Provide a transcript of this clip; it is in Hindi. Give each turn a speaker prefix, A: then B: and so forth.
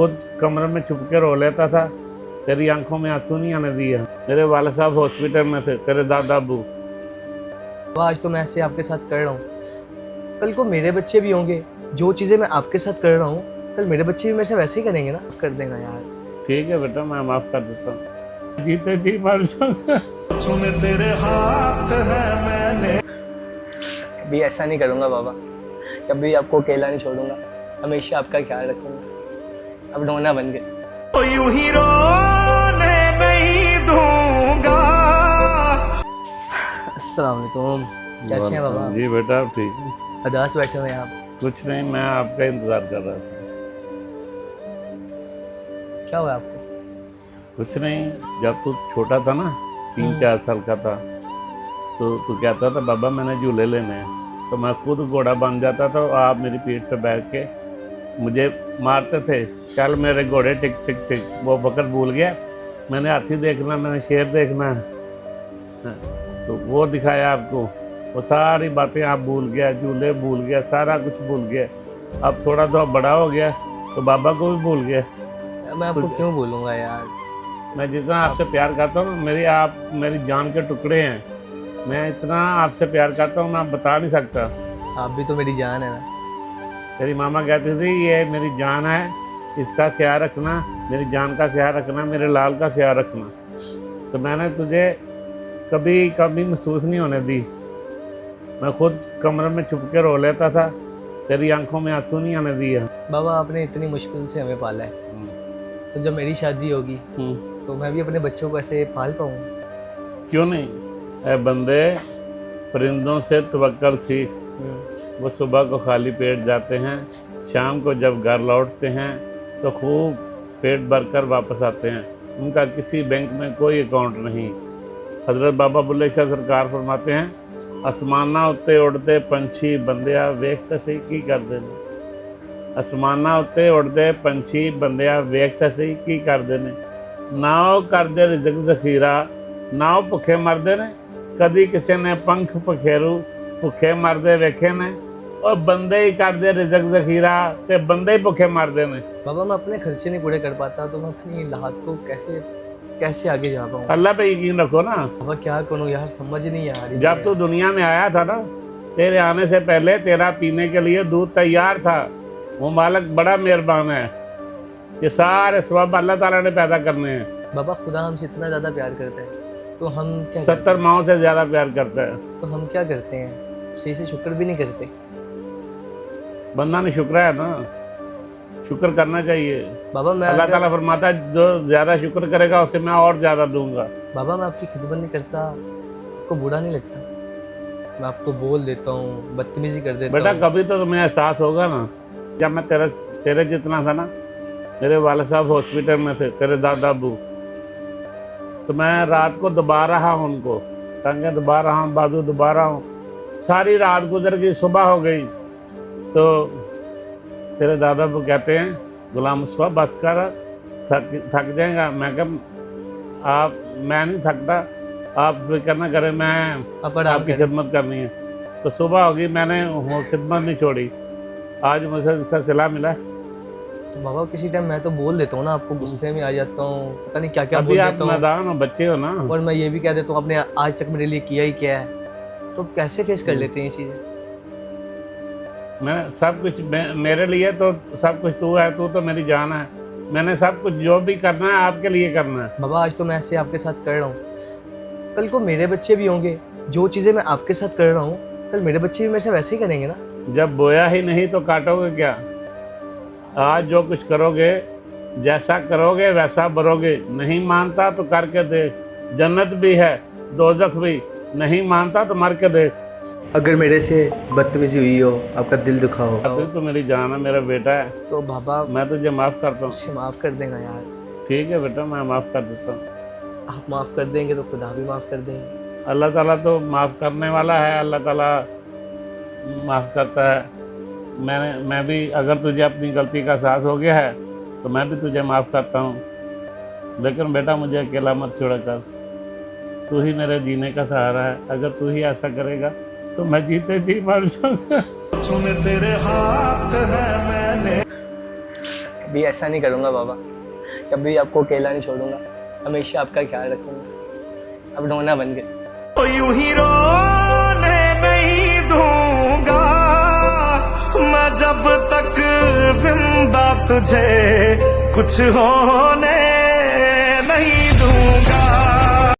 A: खुद कमरे में छुप के रो लेता था, तेरी आंखों में आंसू नहीं आने दिया। मेरे वाले साहब हॉस्पिटल में थे, तेरे दादा अबू।
B: आज तो मैं ऐसे आपके साथ कर रहा हूँ, कल को मेरे बच्चे भी होंगे। जो चीज़ें मैं आपके साथ कर रहा हूँ कल मेरे बच्चे भी मेरे से वैसे ही करेंगे ना। कर देना यार।
A: ठीक है बेटा, मैं माफ कर देता हूँ। जीते जी मर जाऊंगा।
C: सुन तेरे हाथ है मैंने।
B: कभी ऐसा नहीं करूँगा बाबा, कभी आपको अकेला नहीं छोड़ूंगा, हमेशा आपका ख्याल रखूंगा। अब रोना बन गए
C: तो यूं ही रोने नहीं दूंगा।
B: अस्सलाम वालेकुम, कैसे हैं बाबा?
A: जी बेटा ठीक है।
B: अदास बैठे हुए हैं आप?
A: कुछ नहीं, मैं आपका इंतजार कर रहा था।
B: क्या हुआ आपको?
A: कुछ नहीं, जब तू छोटा था ना, 3-4 साल का था, तो तू कहता था बाबा मैंने झूले लेने हैं, तो मैं खुद घोड़ा बन जाता था और आप मेरी पीठ पे बैठ के मुझे मारते थे, चल मेरे घोड़े टिक टिक टिक। वो वक्त भूल गया, मैंने हाथी देखना, मैंने शेर देखना है, तो वो दिखाया आपको। वो सारी बातें आप भूल गया, झूले भूल गया, सारा कुछ भूल गया। अब थोड़ा तो बड़ा हो गया तो बाबा को भी भूल गया।
B: मैं आपको क्यों भूलूंगा यार?
A: मैं जितना आपसे प्यार करता हूँ, आप मेरी जान के टुकड़े हैं। मैं इतना आपसे प्यार करता हूँ, मैं बता नहीं सकता।
B: आप भी तो मेरी जान है ना।
A: तेरी मामा कहती थी ये मेरी जान है, इसका ख्याल रखना, मेरी जान का ख्याल रखना, मेरे लाल का ख्याल रखना। तो मैंने तुझे कभी कभी महसूस नहीं होने दी। मैं खुद कमरे में छुप के रो लेता था, तेरी आंखों में आंसू नहीं आने दिया।
B: बाबा आपने इतनी मुश्किल से हमें पाला है, तो जब मेरी शादी होगी तो मैं भी अपने बच्चों को ऐसे पाल पाऊंगा?
A: क्यों नहीं? ऐ बंदे, परिंदों से तवक्कल सीख। वो सुबह को खाली पेट जाते हैं, शाम को जब घर लौटते हैं तो खूब पेट भरकर वापस आते हैं। उनका किसी बैंक में कोई अकाउंट नहीं। हजरत बाबा बुल्ले शाह सरकार फरमाते हैं, आसमाना उत्ते उड़ते पंछी बंदिया वेखते सही की कर देने। आसमाना उत्ते उड़ते पंछी बंदिया वेखते सही की कर देने। नाओ करदे रिजक जखीरा, नाओ भुखे मरदे ने, कदी किसी ने पंख पखेरू भुखे मरदे वेखे ने। और बंदे ही करदे रिजक जखीरा ते बंदे ही भुखे मरदे ने।
B: बाबा मैं अपने खर्चे नहीं पूरे कर पाता तो मैं अपनी लाहत को कैसे आगे जा पाऊँ?
A: अल्लाह पे यकीन रखो ना।
B: बाबा क्या करूँ यार, समझ नहीं आ रही।
A: जब तू दुनिया में आया था ना, तेरे आने से पहले तेरा पीने के लिए दूध तैयार था। वो मालिक बड़ा मेहरबान है, ये सारे सबब अल्लाह ताला ने पैदा करने हैं।
B: बाबा खुदा हमसे इतना ज़्यादा प्यार करता है तो हम क्या
A: 70 माओं से ज़्यादा प्यार करता है।
B: तो हम क्या करते हैं? सही से शुक्र भी नहीं करते।
A: बंदा ने शुक्र है ना, शुक्र करना चाहिए।
B: बाबा मैं
A: अल्लाह ताला फरमाता है जो ज़्यादा शुक्र करेगा उसे मैं और ज़्यादा दूंगा।
B: बाबा मैं आपकी खिदमत नहीं करता, आपको बुरा नहीं लगता? मैं आपको बोल देता हूँ, बदतमीजी कर देता
A: बेटा
B: हूँ।
A: कभी तो तुम्हें एहसास होगा ना। जब मैं तेरे जितना था ना, मेरे वाले साहब हॉस्पिटल में थे, तेरे दादा अबू, तो मैं रात को दबा रहा हूँ उनको, टांगे दबा रहा हूँ, बाजू दबा रहा हूँ। सारी रात गुजर गई, सुबह हो गई तो तेरे दादा अबू कहते हैं गुलाम मुस्तफा बस कर, थक जाएगा। मैं मैं नहीं थकता, आप फिक्र ना करें, मैं आपकी खिदमत करनी है। तो सुबह होगी, मैंने वो खिदमत नहीं छोड़ी। आज मुझे इसका सिला मिला।
B: तो बाबा किसी टाइम मैं तो बोल देता हूँ ना, आपको गुस्से में आ जाता हूँ, पता नहीं क्या क्या
A: अभी
B: बोल
A: आप
B: देता हूँ।
A: मैदान हो, बच्चे हो ना।
B: और मैं ये भी कह देता हूँ आपने आज तक मेरे लिए किया ही क्या है, तो कैसे फेस कर लेते हैं ये चीज़ें?
A: मैं सब कुछ मेरे लिए तो सब कुछ तू है, तू तो मेरी जान है। मैंने सब कुछ जो भी करना है आपके लिए करना है।
B: बाबा आज तो मैं ऐसे आपके साथ कर रहा हूँ, कल को मेरे बच्चे भी होंगे। जो चीज़ें मैं आपके साथ कर रहा हूँ कल मेरे बच्चे भी मेरे से वैसे ही करेंगे ना।
A: जब बोया ही नहीं तो काटोगे क्या? आज जो कुछ करोगे, जैसा करोगे वैसा भरोगे। नहीं मानता तो करके देख, जन्नत भी है दोजख भी। नहीं मानता तो मर के देख।
B: अगर मेरे से बदतमीजी हुई हो, आपका दिल दुखा हो,
A: तू तो मेरी जान है, मेरा बेटा है,
B: तो बाबा
A: मैं तुझे माफ़ करता हूँ।
B: मुझे माफ़ कर देना यार।
A: ठीक है बेटा, मैं माफ़ कर देता हूँ।
B: आप माफ़ कर देंगे तो खुदा भी माफ़ कर देंगे।
A: अल्लाह ताला तो माफ़ करने वाला है, अल्लाह ताला माफ़ करता है। मैं भी, अगर तुझे अपनी गलती का एहसास हो गया है तो मैं भी तुझे माफ़ करता हूँ। लेकिन बेटा मुझे अकेला मत छोड़ा कर, तू ही मेरे जीने का सहारा है। अगर तू ही ऐसा करेगा तो मैं जीते जी मर जाऊंगा।
C: सुन तेरे हाथ है मैंने।
B: कभी ऐसा नहीं करूँगा बाबा, कभी आपको अकेला नहीं छोड़ूंगा, हमेशा आपका ख्याल रखूंगा। अब रोना बन गए।
C: तो यूं ही रोने नहीं दूंगा मैं जब तक जिंदा तुझे कुछ होने